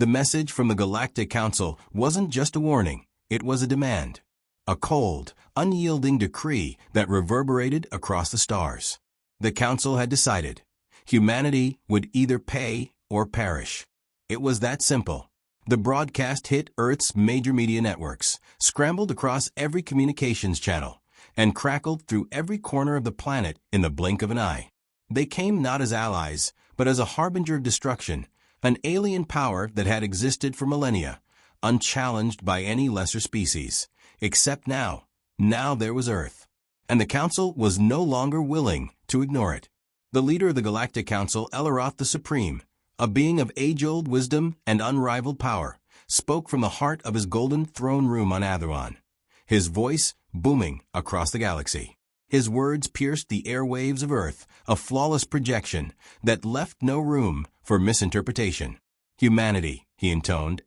The message from the Galactic Council wasn't just a warning, it was a demand. A cold, unyielding decree that reverberated across the stars. The Council had decided. Humanity would either pay or perish. It was that simple. The broadcast hit Earth's major media networks, scrambled across every communications channel, and crackled through every corner of the planet in the blink of an eye. They came not as allies, but as a harbinger of destruction, an alien power that had existed for millennia, unchallenged by any lesser species. Except now there was Earth. And the Council was no longer willing to ignore it. The leader of the Galactic Council, Eleroth the Supreme, a being of age-old wisdom and unrivaled power, spoke from the heart of his golden throne room on Atheron, his voice booming across the galaxy. His words pierced the airwaves of Earth, a flawless projection that left no room for misinterpretation. Humanity, he intoned,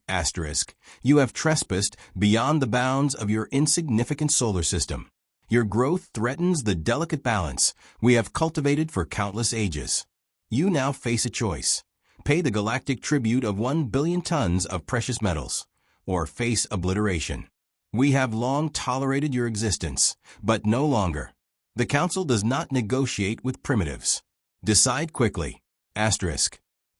you have trespassed beyond the bounds of your insignificant solar system. Your growth threatens the delicate balance we have cultivated for countless ages. You now face a choice. Pay the galactic tribute of 1 billion tons of precious metals, or face obliteration. We have long tolerated your existence, but no longer. The Council does not negotiate with primitives. Decide quickly.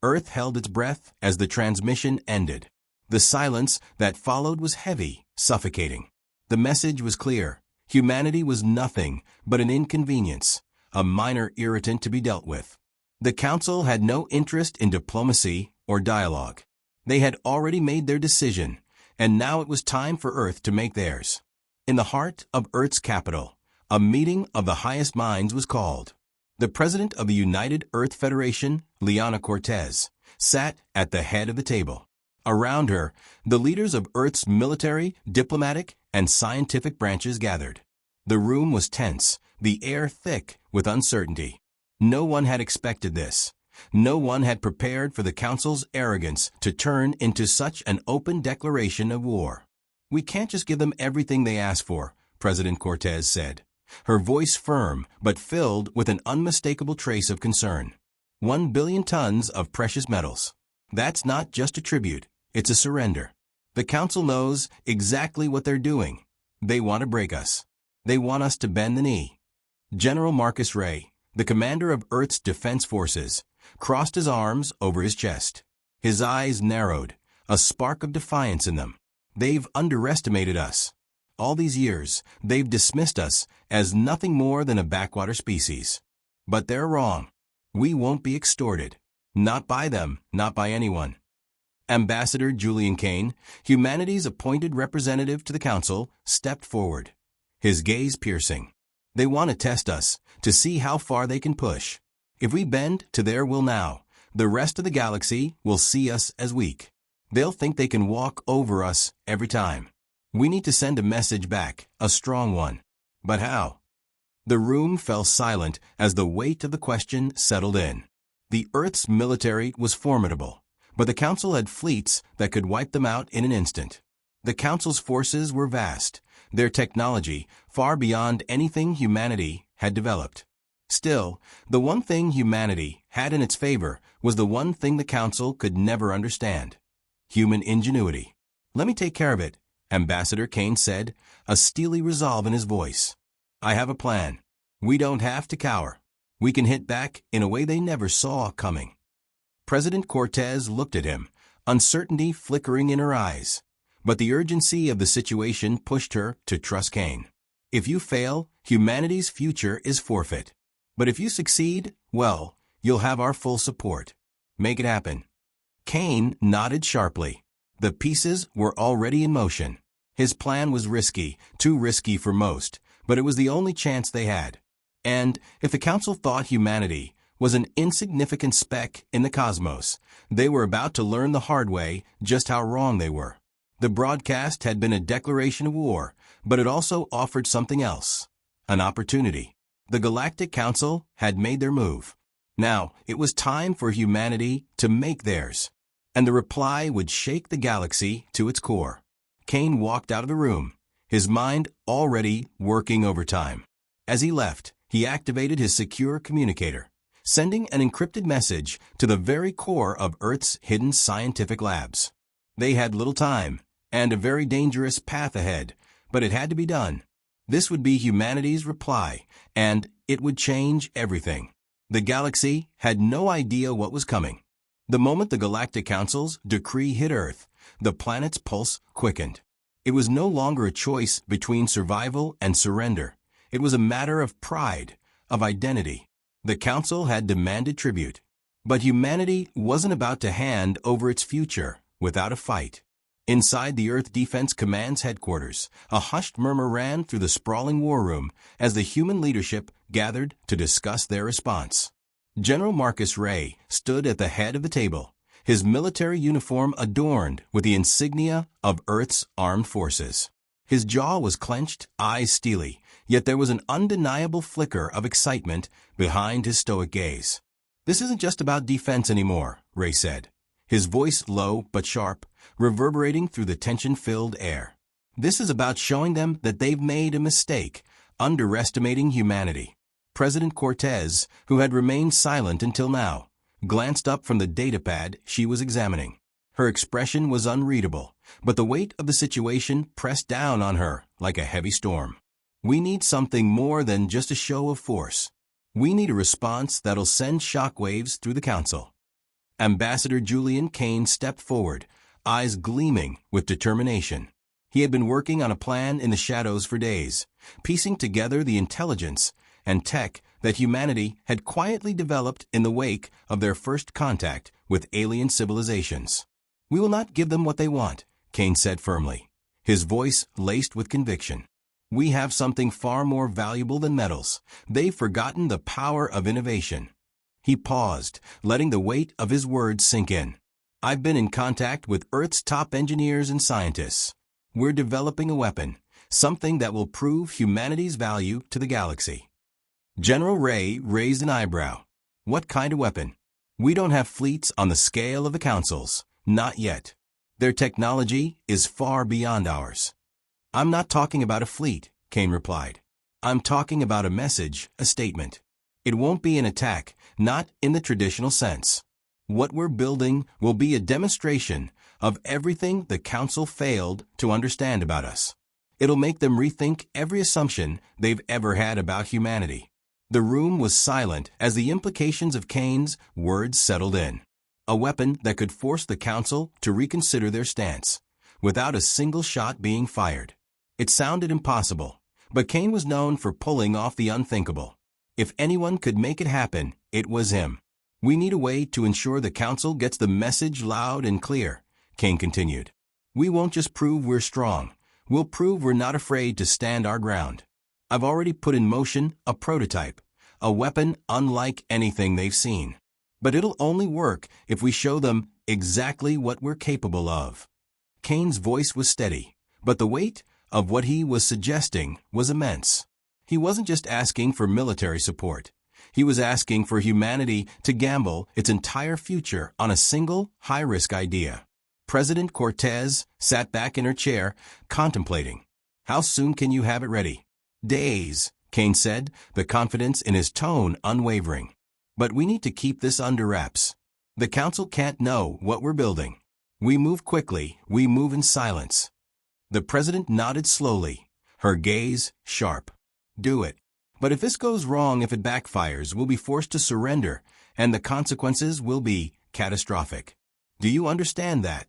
Earth held its breath as the transmission ended. The silence that followed was heavy, suffocating. The message was clear. Humanity was nothing but an inconvenience, a minor irritant to be dealt with. The Council had no interest in diplomacy or dialogue. They had already made their decision, and now it was time for Earth to make theirs. In the heart of Earth's capital, a meeting of the highest minds was called. The president of the United Earth Federation, Liana Cortez, sat at the head of the table. Around her, the leaders of Earth's military, diplomatic, and scientific branches gathered. The room was tense, the air thick with uncertainty. No one had expected this. No one had prepared for the Council's arrogance to turn into such an open declaration of war. We can't just give them everything they ask for, President Cortez said, her voice firm but filled with an unmistakable trace of concern. 1 billion tons of precious metals. That's not just a tribute, it's a surrender. The Council knows exactly what they're doing. They want to break us. They want us to bend the knee. General Marcus Ray, the commander of Earth's defense forces, crossed his arms over his chest. His eyes narrowed, a spark of defiance in them. They've underestimated us. All these years, they've dismissed us as nothing more than a backwater species. But they're wrong. We won't be extorted. Not by them, not by anyone. Ambassador Julian Kane, humanity's appointed representative to the Council, stepped forward, his gaze piercing. They want to test us, to see how far they can push. If we bend to their will now, the rest of the galaxy will see us as weak. They'll think they can walk over us every time. We need to send a message back, a strong one. But how? The room fell silent as the weight of the question settled in. The Earth's military was formidable, but the Council had fleets that could wipe them out in an instant. The Council's forces were vast, their technology far beyond anything humanity had developed. Still, the one thing humanity had in its favor was the one thing the Council could never understand: human ingenuity. Let me take care of it, Ambassador Kane said, a steely resolve in his voice. I have a plan. We don't have to cower. We can hit back in a way they never saw coming. President Cortez looked at him, uncertainty flickering in her eyes. But the urgency of the situation pushed her to trust Kane. If you fail, humanity's future is forfeit. But if you succeed, well, you'll have our full support. Make it happen. Kane nodded sharply. The pieces were already in motion. His plan was risky, too risky for most, but it was the only chance they had. And if the Council thought humanity was an insignificant speck in the cosmos, they were about to learn the hard way just how wrong they were. The broadcast had been a declaration of war, but it also offered something else: an opportunity. The Galactic Council had made their move. Now, it was time for humanity to make theirs. And the reply would shake the galaxy to its core. Kane walked out of the room, his mind already working overtime. As he left, he activated his secure communicator, sending an encrypted message to the very core of Earth's hidden scientific labs. They had little time, and a very dangerous path ahead, but it had to be done. This would be humanity's reply, and it would change everything. The galaxy had no idea what was coming. The moment the Galactic Council's decree hit Earth, the planet's pulse quickened. It was no longer a choice between survival and surrender. It was a matter of pride, of identity. The Council had demanded tribute. But humanity wasn't about to hand over its future without a fight. Inside the Earth Defense Command's headquarters, a hushed murmur ran through the sprawling war room as the human leadership gathered to discuss their response. General Marcus Ray stood at the head of the table, his military uniform adorned with the insignia of Earth's armed forces. His jaw was clenched, eyes steely, yet there was an undeniable flicker of excitement behind his stoic gaze. "This isn't just about defense anymore," Ray said, his voice low but sharp, reverberating through the tension-filled air. "This is about showing them that they've made a mistake, underestimating humanity." President Cortez, who had remained silent until now, glanced up from the datapad she was examining. Her expression was unreadable, but the weight of the situation pressed down on her like a heavy storm. "We need something more than just a show of force. We need a response that'll send shockwaves through the Council." Ambassador Julian Kane stepped forward, eyes gleaming with determination. He had been working on a plan in the shadows for days, piecing together the intelligence and tech that humanity had quietly developed in the wake of their first contact with alien civilizations. "We will not give them what they want," Kane said firmly, his voice laced with conviction. "We have something far more valuable than metals. They've forgotten the power of innovation." He paused, letting the weight of his words sink in. "I've been in contact with Earth's top engineers and scientists. We're developing a weapon, something that will prove humanity's value to the galaxy." General Ray raised an eyebrow. "What kind of weapon?" "We don't have fleets on the scale of the Council's. Not yet. Their technology is far beyond ours." "I'm not talking about a fleet," Kane replied. "I'm talking about a message, a statement. It won't be an attack, not in the traditional sense. What we're building will be a demonstration of everything the Council failed to understand about us. It'll make them rethink every assumption they've ever had about humanity." The room was silent as the implications of Kane's words settled in. A weapon that could force the Council to reconsider their stance, without a single shot being fired. It sounded impossible, but Kane was known for pulling off the unthinkable. If anyone could make it happen, it was him. "We need a way to ensure the Council gets the message loud and clear," Kane continued. "We won't just prove we're strong. We'll prove we're not afraid to stand our ground. I've already put in motion a prototype, a weapon unlike anything they've seen. But it'll only work if we show them exactly what we're capable of." Kane's voice was steady, but the weight of what he was suggesting was immense. He wasn't just asking for military support. He was asking for humanity to gamble its entire future on a single, high-risk idea. President Cortez sat back in her chair, contemplating. "How soon can you have it ready?" "Days," Kane said, the confidence in his tone unwavering. "But we need to keep this under wraps. The Council can't know what we're building. We move quickly, we move in silence." The President nodded slowly, her gaze sharp. "Do it. But if this goes wrong, if it backfires, we'll be forced to surrender, and the consequences will be catastrophic. Do you understand that?"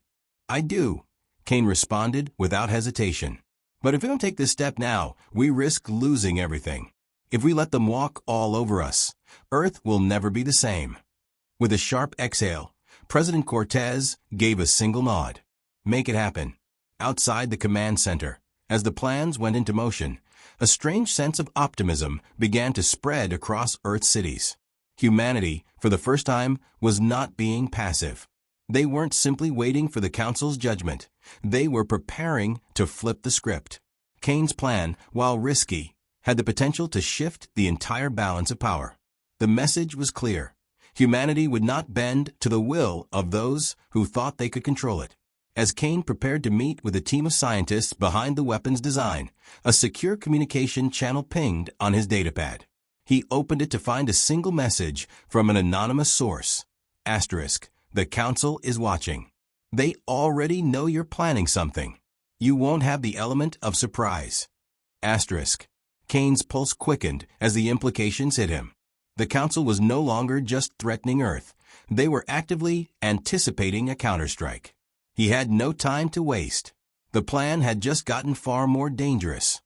"I do," Kane responded without hesitation. "But if we don't take this step now, we risk losing everything. If we let them walk all over us, Earth will never be the same." With a sharp exhale, President Cortez gave a single nod. "Make it happen." Outside the command center, as the plans went into motion, a strange sense of optimism began to spread across Earth's cities. Humanity, for the first time, was not being passive. They weren't simply waiting for the Council's judgment. They were preparing to flip the script. Kane's plan, while risky, had the potential to shift the entire balance of power. The message was clear. Humanity would not bend to the will of those who thought they could control it. As Kane prepared to meet with a team of scientists behind the weapon's design, a secure communication channel pinged on his datapad. He opened it to find a single message from an anonymous source. *, "The Council is watching." They already know you're planning something. You won't have the element of surprise. Asterisk. Kane's pulse quickened as the implications hit him. The Council was no longer just threatening Earth. They were actively anticipating a counterstrike. He had no time to waste. The plan had just gotten far more dangerous.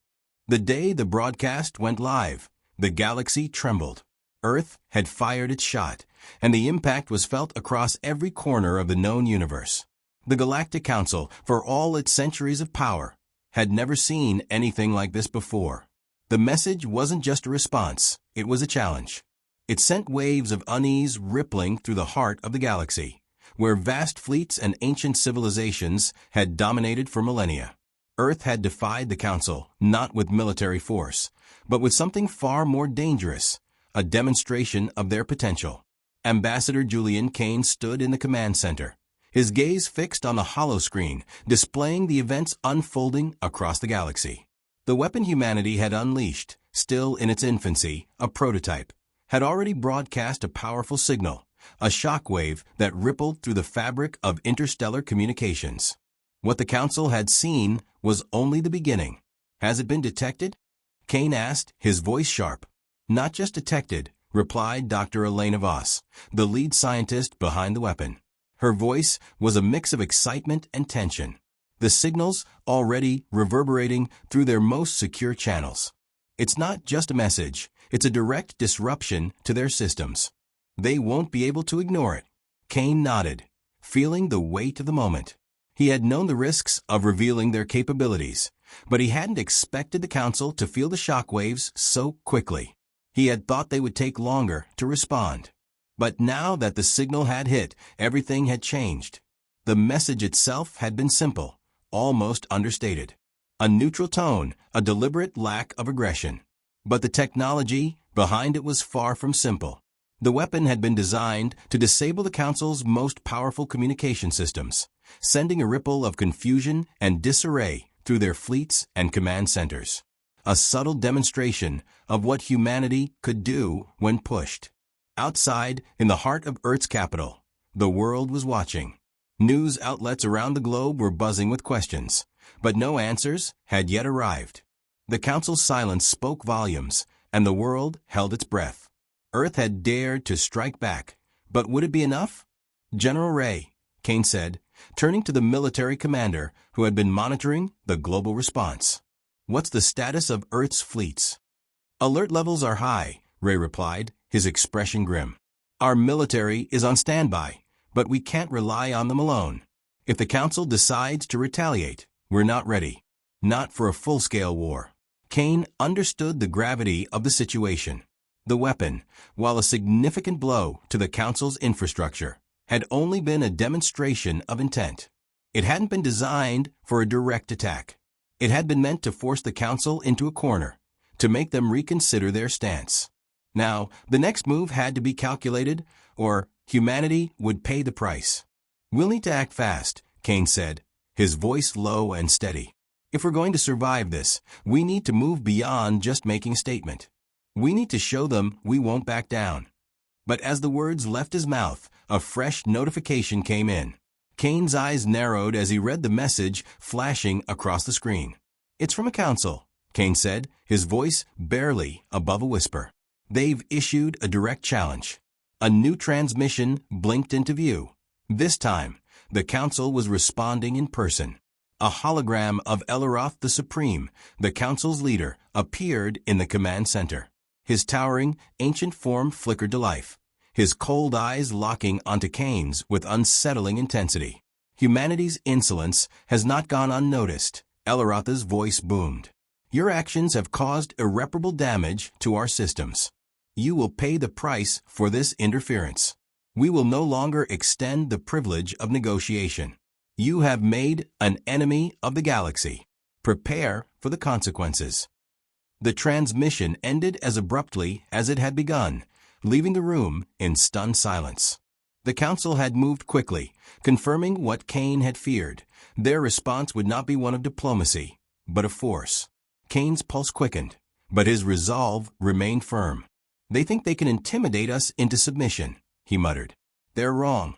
The day the broadcast went live, the galaxy trembled. Earth had fired its shot, and the impact was felt across every corner of the known universe. The Galactic Council, for all its centuries of power, had never seen anything like this before. The message wasn't just a response, it was a challenge. It sent waves of unease rippling through the heart of the galaxy, where vast fleets and ancient civilizations had dominated for millennia. Earth had defied the Council, not with military force, but with something far more dangerous, a demonstration of their potential. Ambassador Julian Kane stood in the command center, his gaze fixed on the holoscreen, displaying the events unfolding across the galaxy. The weapon humanity had unleashed, still in its infancy, a prototype, had already broadcast a powerful signal, a shockwave that rippled through the fabric of interstellar communications. What the Council had seen was only the beginning. Has it been detected? Kane asked, his voice sharp. Not just detected, replied Dr. Elena Voss, the lead scientist behind the weapon. Her voice was a mix of excitement and tension, the signals already reverberating through their most secure channels. It's not just a message, it's a direct disruption to their systems. They won't be able to ignore it. Kane nodded, feeling the weight of the moment. He had known the risks of revealing their capabilities, but he hadn't expected the Council to feel the shockwaves so quickly. He had thought they would take longer to respond. But now that the signal had hit, everything had changed. The message itself had been simple, almost understated. A neutral tone, a deliberate lack of aggression. But the technology behind it was far from simple. The weapon had been designed to disable the Council's most powerful communication systems, sending a ripple of confusion and disarray through their fleets and command centers. A subtle demonstration of what humanity could do when pushed. Outside, in the heart of Earth's capital, the world was watching. News outlets around the globe were buzzing with questions, but no answers had yet arrived. The Council's silence spoke volumes, and the world held its breath. Earth had dared to strike back, but would it be enough? General Ray, Kane said, turning to the military commander who had been monitoring the global response. What's the status of Earth's fleets? Alert levels are high, Ray replied, his expression grim. Our military is on standby, but we can't rely on them alone. If the Council decides to retaliate, we're not ready. Not for a full-scale war. Kane understood the gravity of the situation. The weapon, while a significant blow to the Council's infrastructure, had only been a demonstration of intent. It hadn't been designed for a direct attack. It had been meant to force the Council into a corner, to make them reconsider their stance. Now, the next move had to be calculated, or humanity would pay the price. We'll need to act fast, Kane said, his voice low and steady. If we're going to survive this, we need to move beyond just making a statement. We need to show them we won't back down. But as the words left his mouth, a fresh notification came in. Kane's eyes narrowed as he read the message flashing across the screen. It's from a Council, Kane said, his voice barely above a whisper. They've issued a direct challenge. A new transmission blinked into view. This time, the Council was responding in person. A hologram of Eleroth the Supreme, the Council's leader, appeared in the command center. His towering, ancient form flickered to life, his cold eyes locking onto Kane's with unsettling intensity. Humanity's insolence has not gone unnoticed, Eleroth's voice boomed. Your actions have caused irreparable damage to our systems. You will pay the price for this interference. We will no longer extend the privilege of negotiation. You have made an enemy of the galaxy. Prepare for the consequences. The transmission ended as abruptly as it had begun, leaving the room in stunned silence. The Council had moved quickly, confirming what Kane had feared. Their response would not be one of diplomacy, but of force. Kane's pulse quickened, but his resolve remained firm. They think they can intimidate us into submission, he muttered. They're wrong.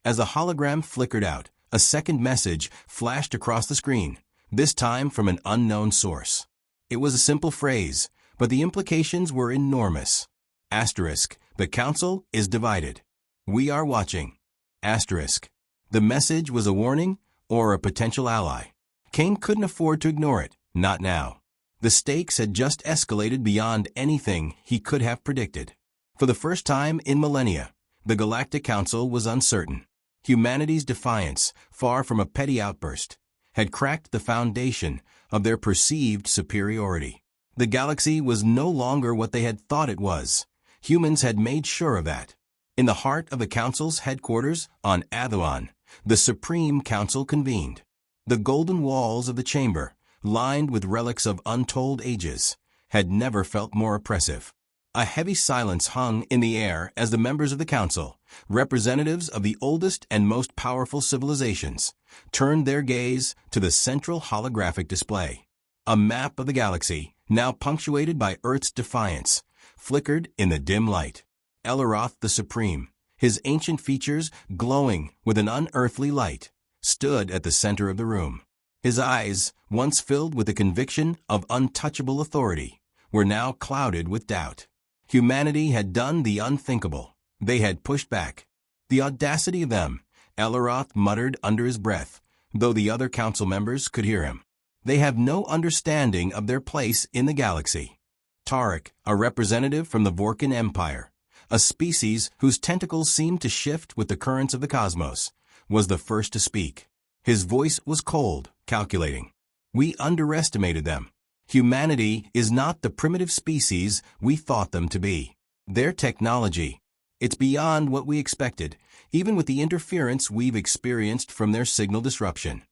As the hologram flickered out, A second message flashed across the screen, this time from an unknown source. It was a simple phrase, but the implications were enormous. Asterisk, the council is divided. We are watching. Asterisk. The message was a warning or a potential ally. Kane couldn't afford to ignore it, not now. The stakes had just escalated beyond anything he could have predicted. For the first time in millennia, the Galactic Council was uncertain. Humanity's defiance, far from a petty outburst, had cracked the foundation of their perceived superiority. The galaxy was no longer what they had thought it was. Humans had made sure of that. In the heart of the Council's headquarters on Athuan, the Supreme Council convened. The golden walls of the chamber, lined with relics of untold ages, had never felt more oppressive. A heavy silence hung in the air as the members of the Council, representatives of the oldest and most powerful civilizations, turned their gaze to the central holographic display. A map of the galaxy, now punctuated by Earth's defiance, flickered in the dim light. Eloroth the Supreme, his ancient features glowing with an unearthly light, stood at the center of the room. His eyes, once filled with the conviction of untouchable authority, were now clouded with doubt. Humanity had done the unthinkable. They had pushed back. The audacity of them, Eloroth muttered under his breath, though the other council members could hear him. They have no understanding of their place in the galaxy. Tarek, a representative from the Vorkan Empire, a species whose tentacles seemed to shift with the currents of the cosmos, was the first to speak. His voice was cold, calculating. We underestimated them. Humanity is not the primitive species we thought them to be. Their technology, it's beyond what we expected, even with the interference we've experienced from their signal disruption.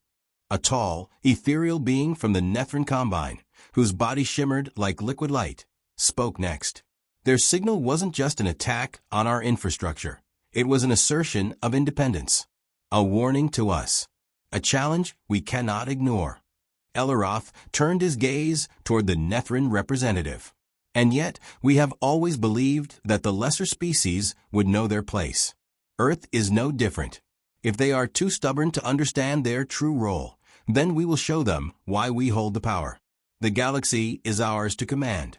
A tall, ethereal being from the Nethran Combine, whose body shimmered like liquid light, spoke next. Their signal wasn't just an attack on our infrastructure. It was an assertion of independence. A warning to us. A challenge we cannot ignore. Eloroth turned his gaze toward the Nethran representative. And yet, we have always believed that the lesser species would know their place. Earth is no different. If they are too stubborn to understand their true role, then we will show them why we hold the power. The galaxy is ours to command.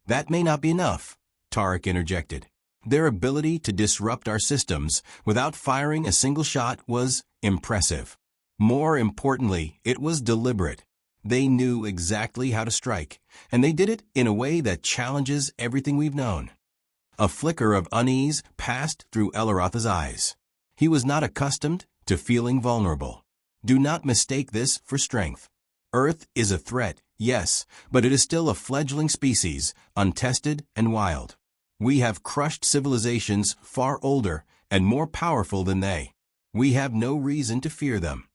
That may not be enough, Tarek interjected. Their ability to disrupt our systems without firing a single shot was impressive. More importantly, it was deliberate. They knew exactly how to strike, and they did it in a way that challenges everything we've known. A flicker of unease passed through Eloroth's eyes. He was not accustomed to feeling vulnerable. Do not mistake this for strength. Earth is a threat, yes, but it is still a fledgling species, untested and wild. We have crushed civilizations far older and more powerful than they. We have no reason to fear them.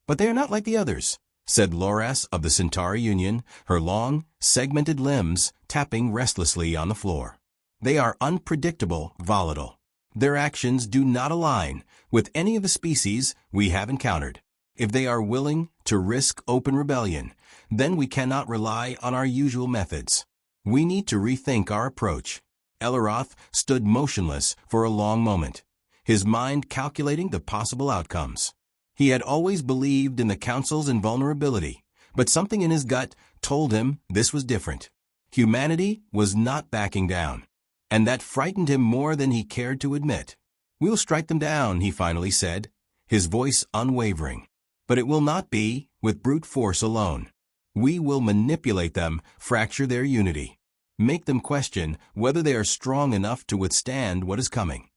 But they are not like the others, said Loras of the Centauri Union, her long, segmented limbs tapping restlessly on the floor. They are unpredictable, volatile. Their actions do not align with any of the species we have encountered. If they are willing to risk open rebellion, then we cannot rely on our usual methods. We need to rethink our approach. Eloroth stood motionless for a long moment, his mind calculating the possible outcomes. He had always believed in the Council's invulnerability, but something in his gut told him this was different. Humanity was not backing down, and that frightened him more than he cared to admit. "We'll strike them down," he finally said, his voice unwavering. "But it will not be with brute force alone. We will manipulate them, fracture their unity, make them question whether they are strong enough to withstand what is coming."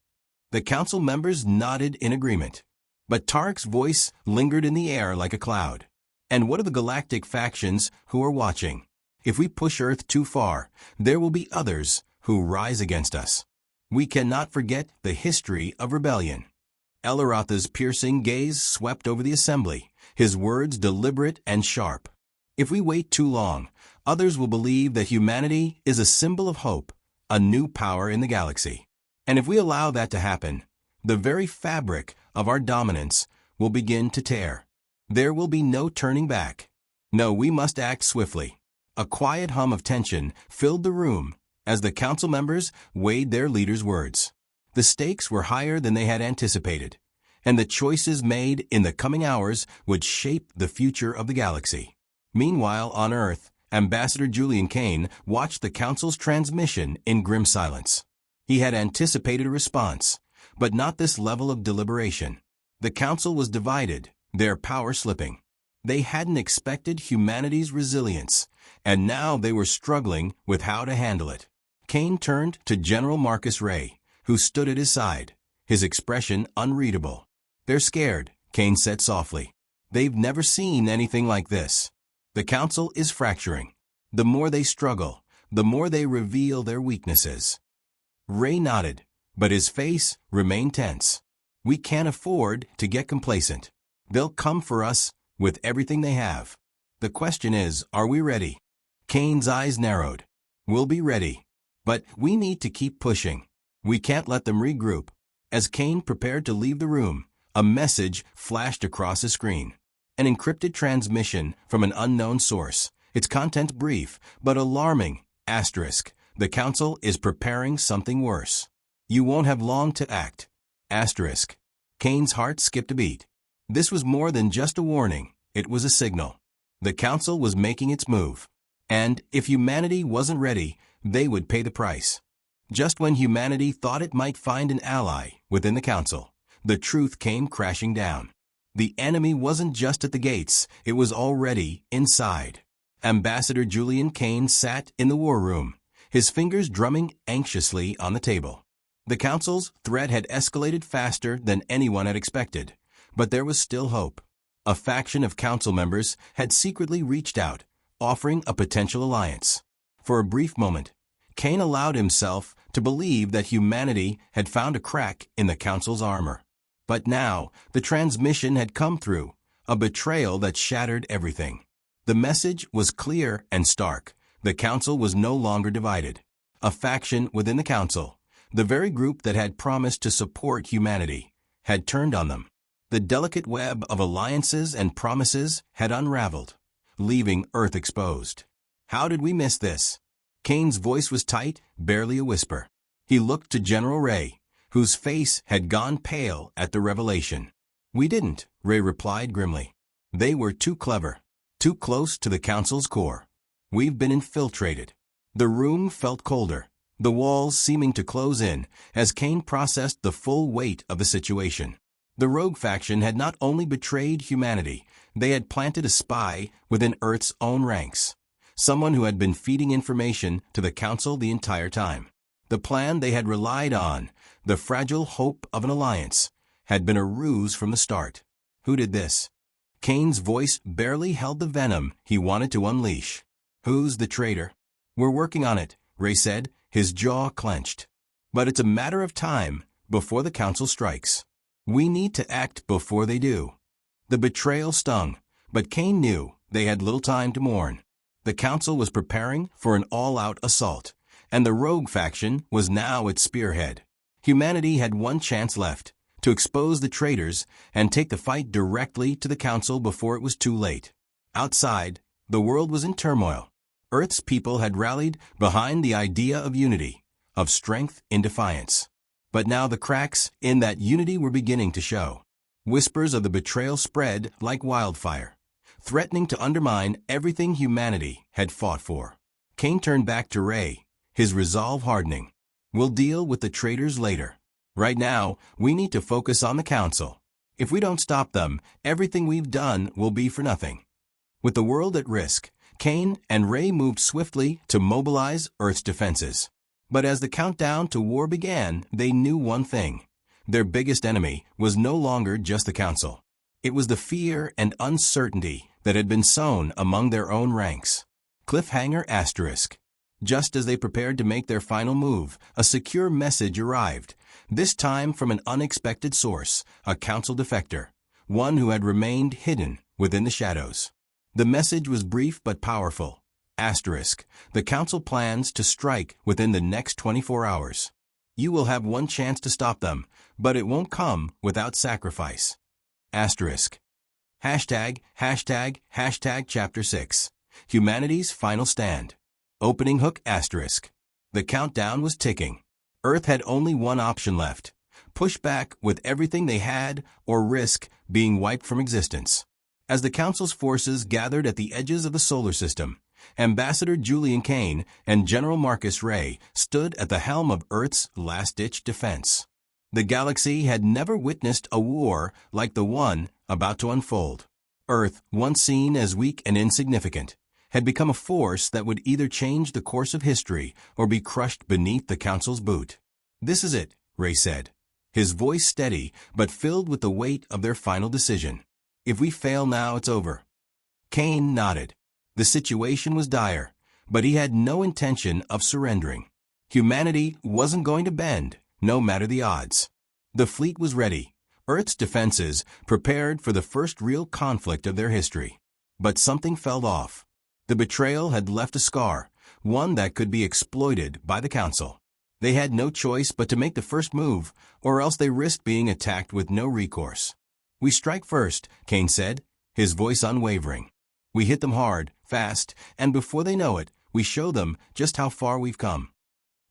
The Council members nodded in agreement. But Tarek's voice lingered in the air like a cloud. "And what of the galactic factions who are watching? If we push Earth too far, there will be others who rise against us. We cannot forget the history of rebellion." Eloroth's piercing gaze swept over the assembly, his words deliberate and sharp. "If we wait too long, others will believe that humanity is a symbol of hope, a new power in the galaxy. And if we allow that to happen, the very fabric of our dominance will begin to tear. There will be no turning back. No, we must act swiftly." A quiet hum of tension filled the room as the Council members weighed their leader's words. The stakes were higher than they had anticipated, and the choices made in the coming hours would shape the future of the galaxy. Meanwhile, on Earth, Ambassador Julian Kane watched the Council's transmission in grim silence. He had anticipated a response, but not this level of deliberation. The Council was divided, their power slipping. They hadn't expected humanity's resilience, and now they were struggling with how to handle it. Kane turned to General Marcus Ray, who stood at his side, his expression unreadable. "They're scared," Kane said softly. "They've never seen anything like this. The Council is fracturing. The more they struggle, the more they reveal their weaknesses." Ray nodded, but his face remained tense. "We can't afford to get complacent. They'll come for us with everything they have. The question is, are we ready?" Kane's eyes narrowed. "We'll be ready. But we need to keep pushing. We can't let them regroup." As Kane prepared to leave the room, a message flashed across his screen. An encrypted transmission from an unknown source. Its content brief, but alarming. Asterisk. "The Council is preparing something worse. You won't have long to act." Asterisk. Kane's heart skipped a beat. This was more than just a warning. It was a signal. The Council was making its move. And if humanity wasn't ready, they would pay the price. Just when humanity thought it might find an ally within the Council, the truth came crashing down. The enemy wasn't just at the gates, it was already inside. Ambassador Julian Kane sat in the war room, his fingers drumming anxiously on the table. The Council's threat had escalated faster than anyone had expected, but there was still hope. A faction of Council members had secretly reached out, offering a potential alliance. For a brief moment, Kane allowed himself to believe that humanity had found a crack in the Council's armor. But now, the transmission had come through, a betrayal that shattered everything. The message was clear and stark. The Council was no longer divided. A faction within the Council, the very group that had promised to support humanity, had turned on them. The delicate web of alliances and promises had unraveled, leaving Earth exposed. "How did we miss this?" Kane's voice was tight, barely a whisper. He looked to General Ray, whose face had gone pale at the revelation. "We didn't," Ray replied grimly. "They were too clever, too close to the Council's core. We've been infiltrated." The room felt colder, the walls seeming to close in as Kane processed the full weight of the situation. The rogue faction had not only betrayed humanity, they had planted a spy within Earth's own ranks. Someone who had been feeding information to the Council the entire time. The plan they had relied on, the fragile hope of an alliance, had been a ruse from the start. Who did this? Kane's voice barely held the venom he wanted to unleash. "Who's the traitor?" "We're working on it," Ray said, his jaw clenched. "But it's a matter of time before the Council strikes. We need to act before they do." The betrayal stung, but Kane knew they had little time to mourn. The Council was preparing for an all-out assault, and the rogue faction was now its spearhead. Humanity had one chance left, to expose the traitors and take the fight directly to the Council before it was too late. Outside, the world was in turmoil. Earth's people had rallied behind the idea of unity, of strength in defiance. But now the cracks in that unity were beginning to show. Whispers of the betrayal spread like wildfire, threatening to undermine everything humanity had fought for. Kane turned back to Ray, his resolve hardening. "We'll deal with the traitors later. Right now, we need to focus on the Council. If we don't stop them, everything we've done will be for nothing." With the world at risk, Kane and Ray moved swiftly to mobilize Earth's defenses. But as the countdown to war began, they knew one thing. Their biggest enemy was no longer just the Council. It was the fear and uncertainty that had been sown among their own ranks. Cliffhanger asterisk. Just as they prepared to make their final move, a secure message arrived, this time from an unexpected source, a Council defector, one who had remained hidden within the shadows. The message was brief but powerful. Asterisk. The Council plans to strike within the next 24 hours. You will have one chance to stop them, but it won't come without sacrifice. Asterisk. Hashtag Chapter 6. Humanity's Final Stand. Opening hook asterisk. The countdown was ticking. Earth had only one option left. push back with everything they had, or risk being wiped from existence. As the Council's forces gathered at the edges of the solar system, Ambassador Julian Kane and General Marcus Ray stood at the helm of Earth's last-ditch defense. The galaxy had never witnessed a war like the one about to unfold. Earth, once seen as weak and insignificant, had become a force that would either change the course of history or be crushed beneath the Council's boot. "This is it," Ray said, his voice steady but filled with the weight of their final decision. "If we fail now, it's over." Kane nodded. The situation was dire, but he had no intention of surrendering. Humanity wasn't going to bend, no matter the odds. The fleet was ready, Earth's defenses prepared for the first real conflict of their history. But something fell off. The betrayal had left a scar, one that could be exploited by the Council. They had no choice but to make the first move, or else they risked being attacked with no recourse. "We strike first," Kane said, his voice unwavering. "We hit them hard, fast, and before they know it, we show them just how far we've come."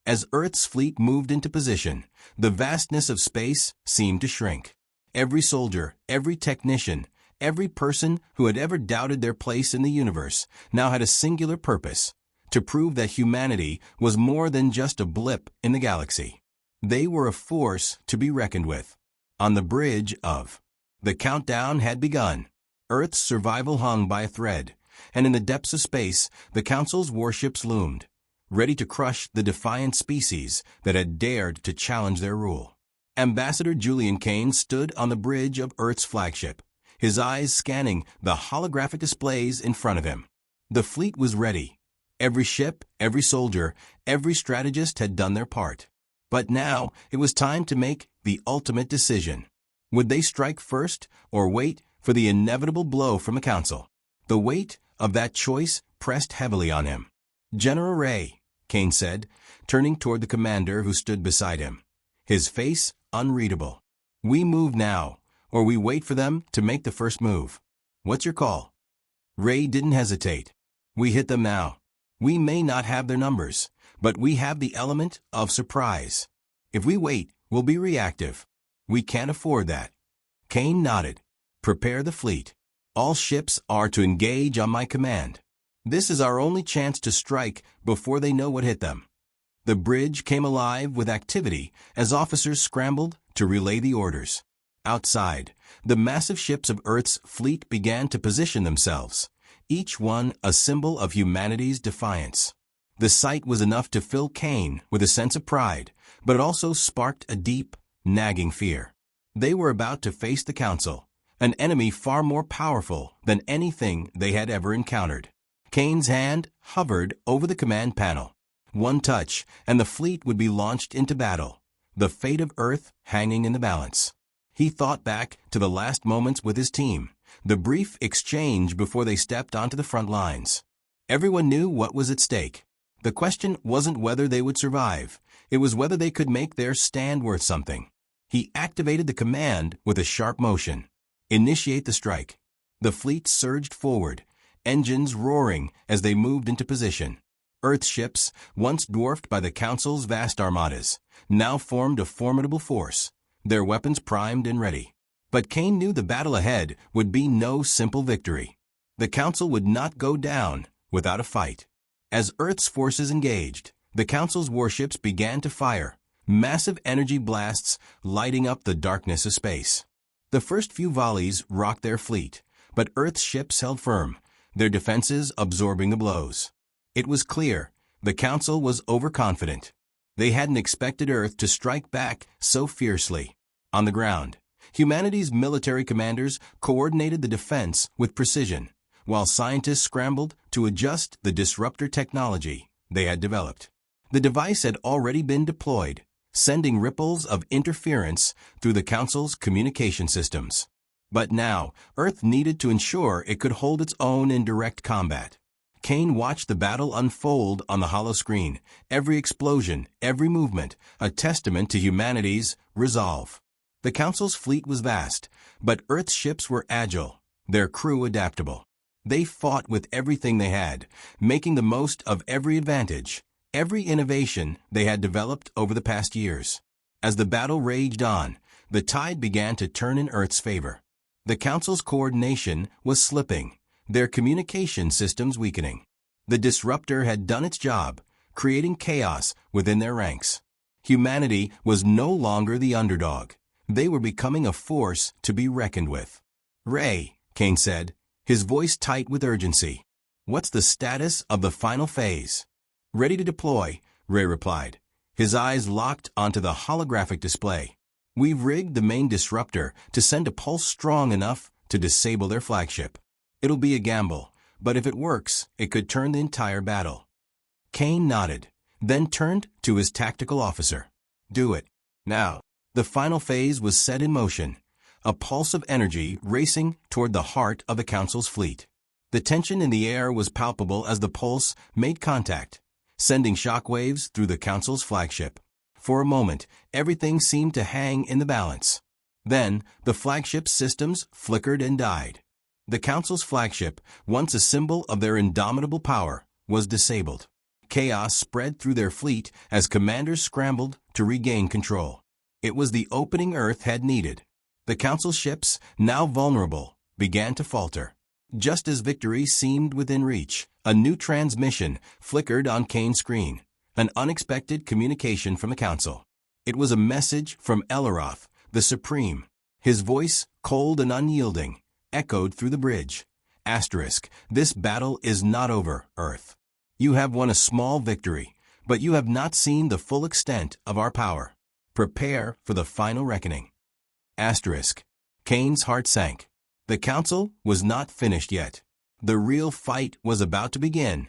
As Earth's fleet moved into position, the vastness of space seemed to shrink. Every soldier, every technician, every person who had ever doubted their place in the universe now had a singular purpose: to prove that humanity was more than just a blip in the galaxy. They were a force to be reckoned with. On the bridge of the countdown had begun. Earth's survival hung by a thread, and in the depths of space, the Council's warships loomed, ready to crush the defiant species that had dared to challenge their rule. Ambassador Julian Kane stood on the bridge of Earth's flagship, his eyes scanning the holographic displays in front of him. The fleet was ready. Every ship, every soldier, every strategist had done their part. But now it was time to make the ultimate decision. Would they strike first or wait for the inevitable blow from the Council? The weight of that choice pressed heavily on him. "General Ray," Kane said, turning toward the commander who stood beside him, his face unreadable. "We move now, or we wait for them to make the first move. What's your call?" Ray didn't hesitate. "We hit them now. We may not have their numbers, but we have the element of surprise. If we wait, we'll be reactive. We can't afford that." Kane nodded. "Prepare the fleet. All ships are to engage on my command. This is our only chance to strike before they know what hit them." The bridge came alive with activity as officers scrambled to relay the orders. Outside, the massive ships of Earth's fleet began to position themselves, each one a symbol of humanity's defiance. The sight was enough to fill Kane with a sense of pride, but it also sparked a deep, nagging fear. They were about to face the Council, an enemy far more powerful than anything they had ever encountered. Kane's hand hovered over the command panel. One touch, and the fleet would be launched into battle, the fate of Earth hanging in the balance. He thought back to the last moments with his team, the brief exchange before they stepped onto the front lines. Everyone knew what was at stake. The question wasn't whether they would survive, it was whether they could make their stand worth something. He activated the command with a sharp motion. "Initiate the strike." The fleet surged forward, engines roaring as they moved into position. Earth ships, once dwarfed by the Council's vast armadas, now formed a formidable force, their weapons primed and ready. But Kane knew the battle ahead would be no simple victory. The Council would not go down without a fight. As Earth's forces engaged, the Council's warships began to fire, massive energy blasts lighting up the darkness of space. The first few volleys rocked their fleet, but Earth's ships held firm, their defenses absorbing the blows. It was clear the Council was overconfident. They hadn't expected Earth to strike back so fiercely. On the ground, humanity's military commanders coordinated the defense with precision, while scientists scrambled to adjust the disruptor technology they had developed. The device had already been deployed, sending ripples of interference through the Council's communication systems. But now, Earth needed to ensure it could hold its own in direct combat. Kane watched the battle unfold on the hollow screen, every explosion, every movement, a testament to humanity's resolve. The Council's fleet was vast, but Earth's ships were agile, their crew adaptable. They fought with everything they had, making the most of every advantage, every innovation they had developed over the past years. As the battle raged on, the tide began to turn in Earth's favor. The Council's coordination was slipping, their communication systems weakening. The disruptor had done its job, creating chaos within their ranks. Humanity was no longer the underdog. They were becoming a force to be reckoned with. "Ray," Kane said, his voice tight with urgency. "What's the status of the final phase?" "Ready to deploy," Ray replied, his eyes locked onto the holographic display. "We've rigged the main disruptor to send a pulse strong enough to disable their flagship. It'll be a gamble, but if it works, it could turn the entire battle." Kane nodded, then turned to his tactical officer. "Do it. Now." The final phase was set in motion, a pulse of energy racing toward the heart of the Council's fleet. The tension in the air was palpable as the pulse made contact, sending shockwaves through the Council's flagship. For a moment, everything seemed to hang in the balance. Then, the flagship's systems flickered and died. The Council's flagship, once a symbol of their indomitable power, was disabled. Chaos spread through their fleet as commanders scrambled to regain control. It was the opening Earth had needed. The Council ships, now vulnerable, began to falter. Just as victory seemed within reach, a new transmission flickered on Kane's screen, an unexpected communication from the Council. It was a message from Elaroth, the Supreme. His voice, cold and unyielding, echoed through the bridge. "This battle is not over, Earth. You have won a small victory, but you have not seen the full extent of our power. Prepare for the final reckoning." Kane's heart sank. The Council was not finished yet. The real fight was about to begin.